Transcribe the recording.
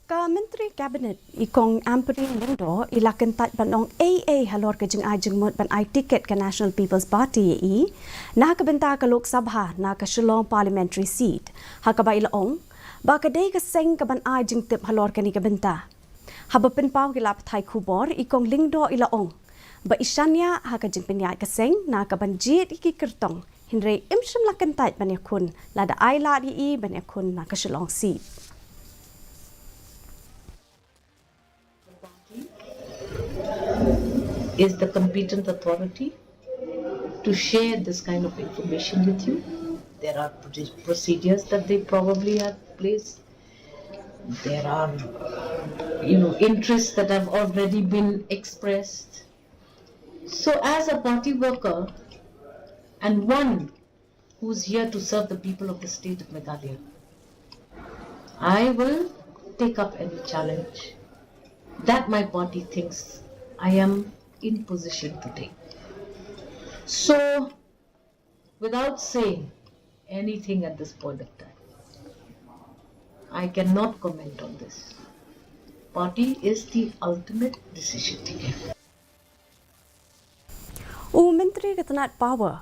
Menteri Kabinet ikong Ampareen Lindo ila Kyntait banong AA halor ke jeng ajeng mot ban ai tiket ke National People's Party na ke Bynta ke Lok Sabha na ke Shillong parliamentary seat ha ka ba ilaong ba ke dei ke seng ke ban ai jeng tip halor ke ni ke Bynta ha ba pen pau ke lap thai khubor ikong Lindo ilaong ba isanya ha ka jeng penyai ke seng na ke ban jit iki kertong hinre imshim la Kyntait ban Iakhun la da ai la di ban Iakhun na ke Shillong seat is the competent authority to share this kind of information with you. There are procedures that they probably have placed. There are, interests that have already been expressed. So as a party worker and one who's here to serve the people of the state of Meghalaya, I will take up any challenge that my party thinks I am in position to take. So, without saying anything at this point of time, I cannot comment on this. Party is the ultimate decision taker. Menteri Ketenat Power